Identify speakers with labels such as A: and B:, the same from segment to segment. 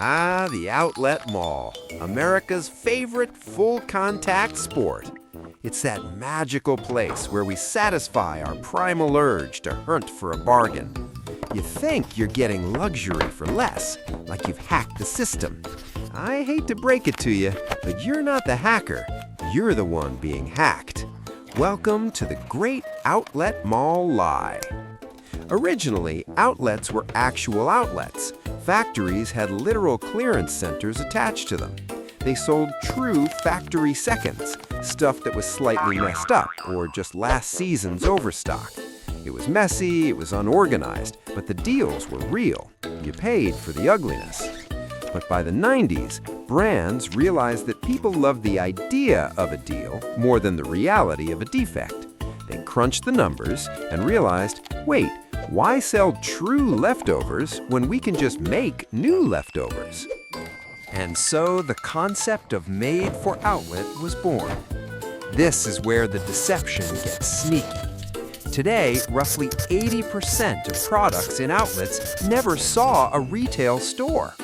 A: Ah, the outlet mall, America's favorite full-contact sport. It's that magical place where we satisfy our primal urge to hunt for a bargain. You think you're getting luxury for less, like you've hacked the system. I hate to break it to you, but you're not the hacker. You're the one being hacked. Welcome to the Great Outlet Mall Lie. Originally, outlets were actual outlets. Factories had literal clearance centers attached to them. They sold true factory seconds, stuff that was slightly messed up or just last season's overstock. It was messy, it was unorganized, but the deals were real. You paid for the ugliness. But by the 90s, brands realized that people loved the idea of a deal more than the reality of a defect. They crunched the numbers and realized, wait, why sell true leftovers when we can just make new leftovers? And so the concept of made for outlet was born. This is where the deception gets sneaky. Today, roughly 80% of products in outlets never saw a retail store.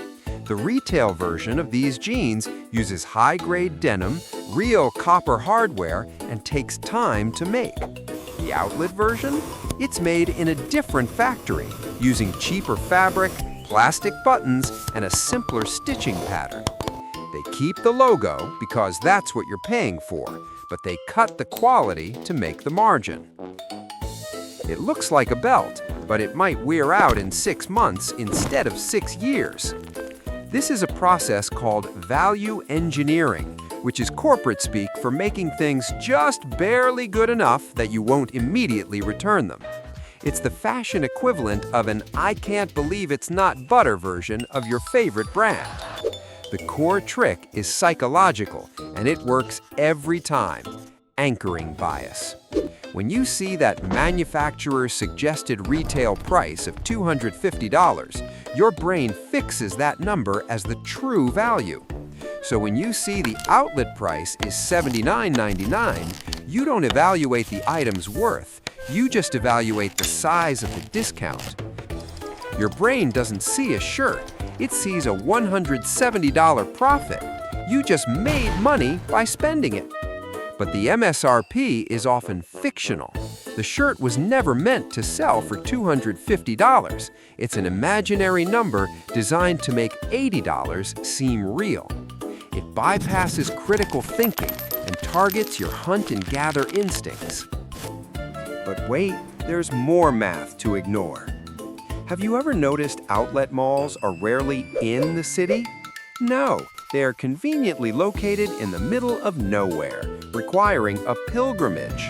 A: The retail version of these jeans uses high-grade denim, real copper hardware, and takes time to make. The outlet version? It's made in a different factory, using cheaper fabric, plastic buttons, and a simpler stitching pattern. They keep the logo because that's what you're paying for, but they cut the quality to make the margin. It looks like a belt, but it might wear out in 6 months instead of 6 years. This is a process called value engineering, which is corporate speak for making things just barely good enough that you won't immediately return them. It's the fashion equivalent of an I can't believe it's not butter version of your favorite brand. The core trick is psychological, and it works every time. Anchoring bias. When you see that manufacturer's suggested retail price of $250, your brain fixes that number as the true value. So when you see the outlet price is $79.99, you don't evaluate the item's worth. You just evaluate the size of the discount. Your brain doesn't see a shirt. It sees a $170 profit. You just made money by spending it. But the MSRP is often fictional. The shirt was never meant to sell for $250. It's an imaginary number designed to make $80 seem real. It bypasses critical thinking and targets your hunt and gather instincts. But wait, there's more math to ignore. Have you ever noticed outlet malls are rarely in the city? No, they are conveniently located in the middle of nowhere, requiring a pilgrimage.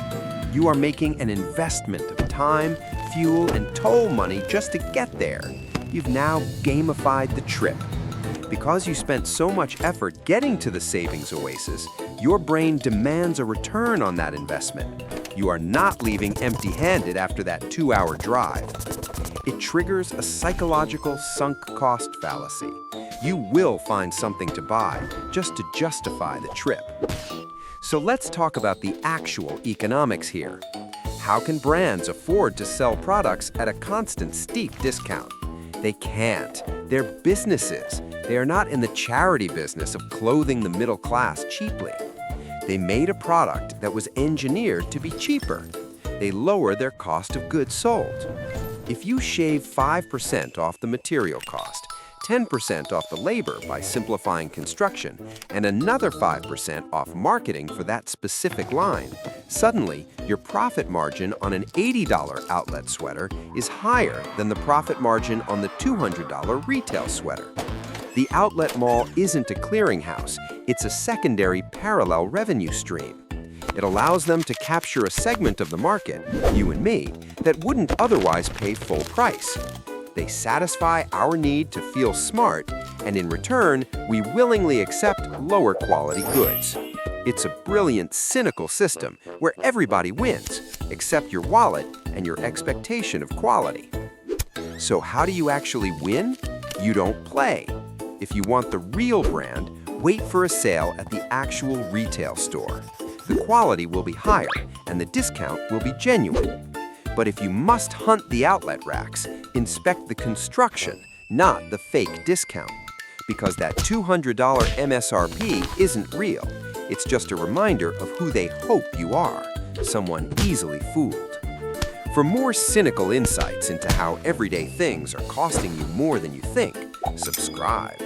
A: You are making an investment of time, fuel, and toll money just to get there. You've now gamified the trip. Because you spent so much effort getting to the savings oasis, your brain demands a return on that investment. You are not leaving empty-handed after that 2-hour drive. It triggers a psychological sunk cost fallacy. You will find something to buy just to justify the trip. So let's talk about the actual economics here. How can brands afford to sell products at a constant steep discount? They can't. They're businesses. They are not in the charity business of clothing the middle class cheaply. They made a product that was engineered to be cheaper. They lower their cost of goods sold. If you shave 5% off the material cost, 10% off the labor by simplifying construction, and another 5% off marketing for that specific line, suddenly your profit margin on an $80 outlet sweater is higher than the profit margin on the $200 retail sweater. The outlet mall isn't a clearinghouse, it's a secondary parallel revenue stream. It allows them to capture a segment of the market, you and me, that wouldn't otherwise pay full price. They satisfy our need to feel smart, and in return, we willingly accept lower quality goods. It's a brilliant, cynical system where everybody wins, except your wallet and your expectation of quality. So how do you actually win? You don't play. If you want the real brand, wait for a sale at the actual retail store. The quality will be higher, and the discount will be genuine. But if you must hunt the outlet racks, inspect the construction, not the fake discount. because that $200 MSRP isn't real. It's just a reminder of who they hope you are, someone easily fooled. For more cynical insights into how everyday things are costing you more than you think, subscribe.